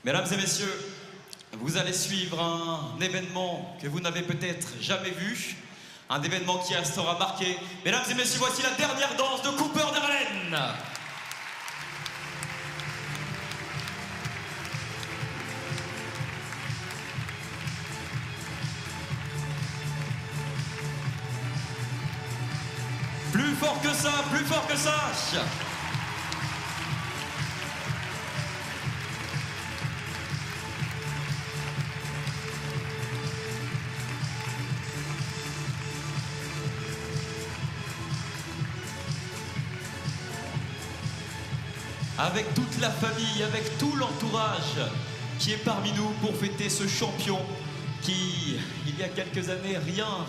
Mesdames et messieurs, vous allez suivre un événement que vous n'avez peut-être jamais vu, un événement qui restera marqué. Mesdames et messieurs, voici la dernière danse de Cooper Derelen. Plus fort que ça, plus fort que ça. Avec toute la famille, avec tout l'entourage qui est parmi nous pour fêter ce champion qui, il y a quelques années, rien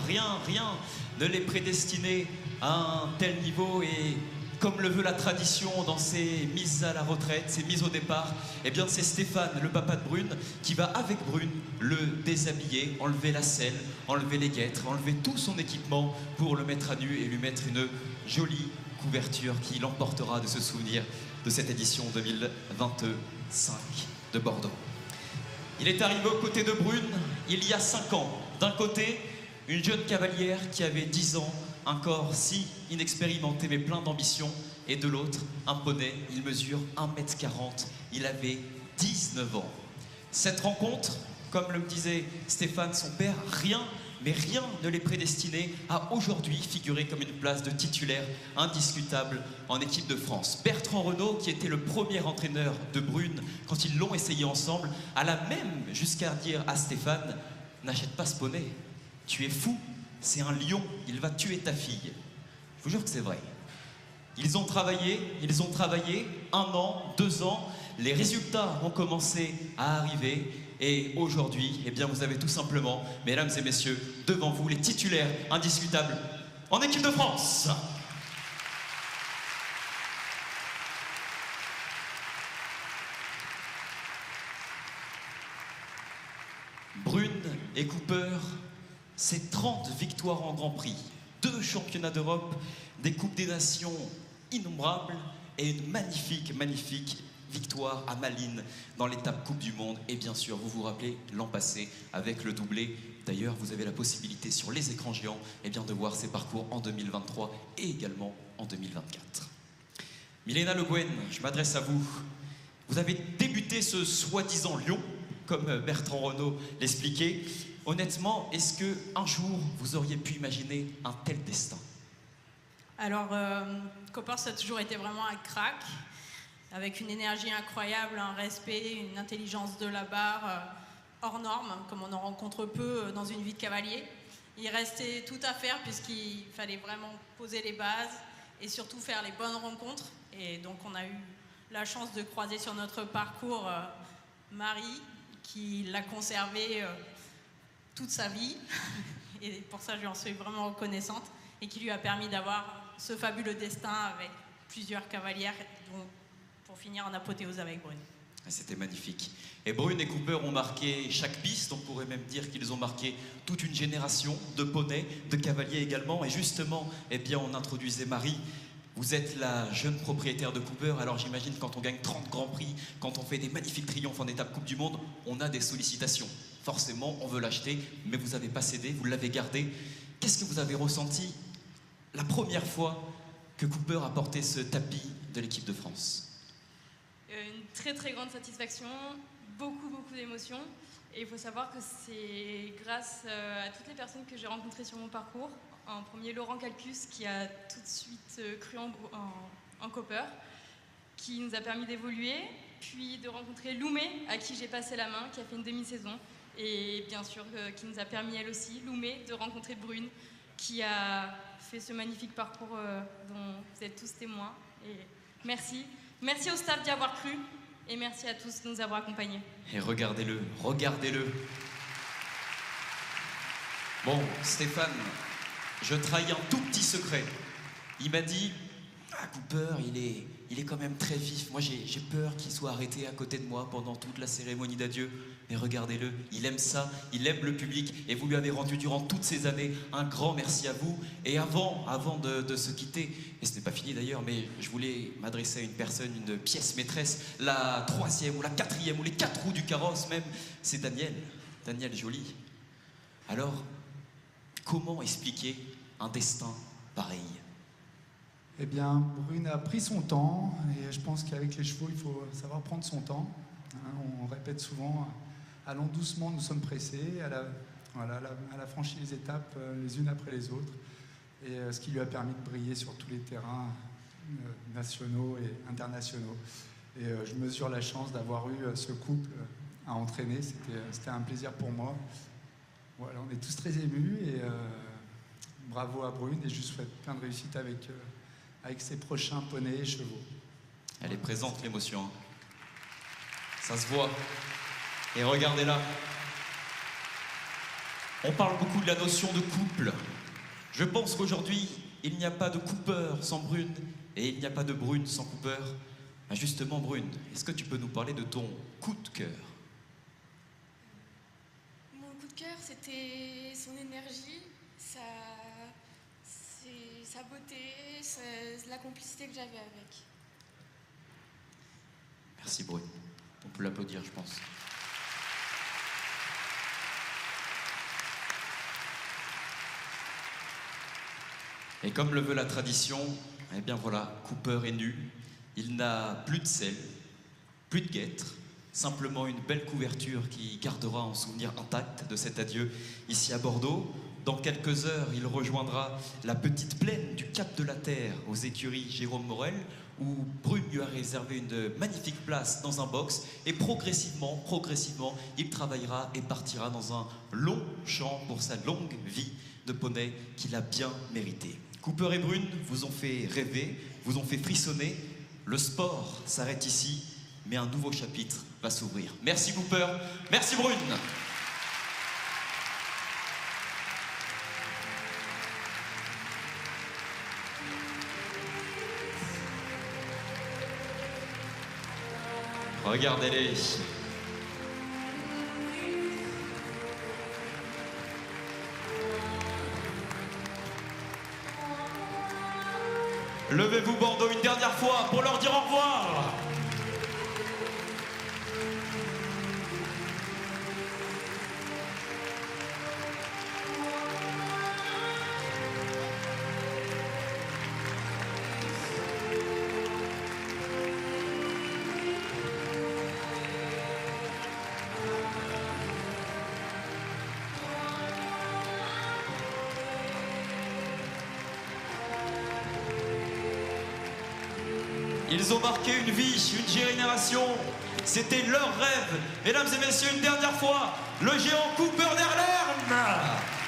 ne l'est prédestiné à un tel niveau. Et comme le veut la tradition dans ses mises à la retraite, ses mises au départ, eh bien c'est Stéphane, le papa de Brune, qui va avec Brune le déshabiller, enlever la selle, enlever les guêtres, enlever tout son équipement pour le mettre à nu et lui mettre une jolie couverture qui l'emportera de ce souvenir de cette édition 2025 de Bordeaux. Il est arrivé aux côtés de Brune il y a 5 ans. D'un côté, une jeune cavalière qui avait 10 ans, un corps si inexpérimenté mais plein d'ambition, et de l'autre, un poney, il mesure 1m40, il avait 19 ans. Cette rencontre, comme le disait Stéphane, son père, rien ne l'est prédestiné à aujourd'hui figurer comme une place de titulaire indiscutable en équipe de France. Bertrand Renaud, qui était le premier entraîneur de Brune quand ils l'ont essayé ensemble, alla même jusqu'à dire à Stéphane: n'achète pas ce poney, tu es fou, c'est un lion, il va tuer ta fille. Je vous jure que c'est vrai. Ils ont travaillé 1 an, 2 ans, les résultats ont commencé à arriver. Et aujourd'hui, eh bien, vous avez tout simplement, mesdames et messieurs, devant vous, les titulaires indiscutables en équipe de France. Brune et Cooper, c'est 30 victoires en Grand Prix, 2 championnats d'Europe, des Coupes des Nations innombrables et une magnifique victoire à Malines dans l'étape Coupe du Monde. Et bien sûr, vous vous rappelez l'an passé avec le doublé. D'ailleurs, vous avez la possibilité sur les écrans géants de voir ces parcours en 2023 et également en 2024. Milena Le Guen, je m'adresse à vous. Vous avez débuté ce soi-disant lion, comme Bertrand Renaud l'expliquait. Honnêtement, est-ce qu'un jour, vous auriez pu imaginer un tel destin? Alors, Cooper, ça a toujours été vraiment un crack, avec une énergie incroyable, un respect, une intelligence de la barre hors norme, comme on en rencontre peu dans une vie de cavalier. Il restait tout à faire puisqu'il fallait vraiment poser les bases et surtout faire les bonnes rencontres. Et donc on a eu la chance de croiser sur notre parcours Marie, qui l'a conservé toute sa vie. Et pour ça, je lui en suis vraiment reconnaissante, et qui lui a permis d'avoir ce fabuleux destin avec plusieurs cavalières, dont pour finir en apothéose avec Brune. C'était magnifique. Et Brune et Cooper ont marqué chaque piste, on pourrait même dire qu'ils ont marqué toute une génération de poneys, de cavaliers également. Et justement, eh bien, on introduisait Marie. Vous êtes la jeune propriétaire de Cooper, alors j'imagine quand on gagne 30 Grands Prix, quand on fait des magnifiques triomphes en étape Coupe du Monde, on a des sollicitations. Forcément, on veut l'acheter, mais vous n'avez pas cédé, vous l'avez gardé. Qu'est-ce que vous avez ressenti la première fois que Cooper a porté ce tapis de l'équipe de France? Une très grande satisfaction, beaucoup d'émotions. Et il faut savoir que c'est grâce à toutes les personnes que j'ai rencontrées sur mon parcours. En premier, Laurent Calcus, qui a tout de suite cru en Cooper, qui nous a permis d'évoluer. Puis de rencontrer Loumé, à qui j'ai passé la main, qui a fait une demi-saison. Et bien sûr, qui nous a permis elle aussi, Loumé, de rencontrer Brune, qui a fait ce magnifique parcours dont vous êtes tous témoins. Et merci. Merci au staff d'y avoir cru, et merci à tous de nous avoir accompagnés. Et regardez-le. Bon, Stéphane, je trahis un tout petit secret. Il m'a dit: ah, Cooper, il il est quand même très vif. Moi, j'ai peur qu'il soit arrêté à côté de moi pendant toute la cérémonie d'adieu. Mais regardez-le, il aime ça, il aime le public. Et vous lui avez rendu durant toutes ces années un grand merci à vous. Et avant de se quitter, et ce n'est pas fini d'ailleurs, mais je voulais m'adresser à une personne, une pièce maîtresse, la 3e ou la 4e ou les 4 roues du carrosse même, c'est Daniel Joly. Alors, comment expliquer un destin pareil? Eh bien, Brune a pris son temps, et je pense qu'avec les chevaux, il faut savoir prendre son temps. Hein, on répète souvent, allons doucement, nous sommes pressés. Elle a franchi les étapes les unes après les autres, et ce qui lui a permis de briller sur tous les terrains nationaux et internationaux. Et je mesure la chance d'avoir eu ce couple à entraîner. C'était un plaisir pour moi. Voilà, on est tous très émus, et bravo à Brune, et je lui souhaite plein de réussite avec ses prochains poneys et chevaux. Elle est présente, l'émotion. Hein. Ça se voit. Et regardez-la. On parle beaucoup de la notion de couple. Je pense qu'aujourd'hui, il n'y a pas de Cooper sans Brune, et il n'y a pas de Brune sans Cooper. Ah, justement, Brune, est-ce que tu peux nous parler de ton coup de cœur? Mon coup de cœur, c'était son énergie, sa beauté, la complicité que j'avais avec. Merci Brune. On peut l'applaudir, je pense. Et comme le veut la tradition, eh bien voilà, Cooper est nu. Il n'a plus de selle, plus de guêtre, simplement une belle couverture qui gardera un souvenir intact de cet adieu ici à Bordeaux. Dans quelques heures, il rejoindra la petite plaine du Cap de la Terre aux écuries Jérôme Morel, où Brune lui a réservé une magnifique place dans un box, et progressivement, il travaillera et partira dans un long champ pour sa longue vie de poney qu'il a bien mérité. Cooper et Brune vous ont fait rêver, vous ont fait frissonner. Le sport s'arrête ici, mais un nouveau chapitre va s'ouvrir. Merci Cooper, merci Brune. Regardez-les. Levez-vous Bordeaux une dernière fois pour leur dire au revoir. Ils ont marqué une vie, une génération. C'était leur rêve. Mesdames et messieurs, une dernière fois, le géant Cooper d'Erlern.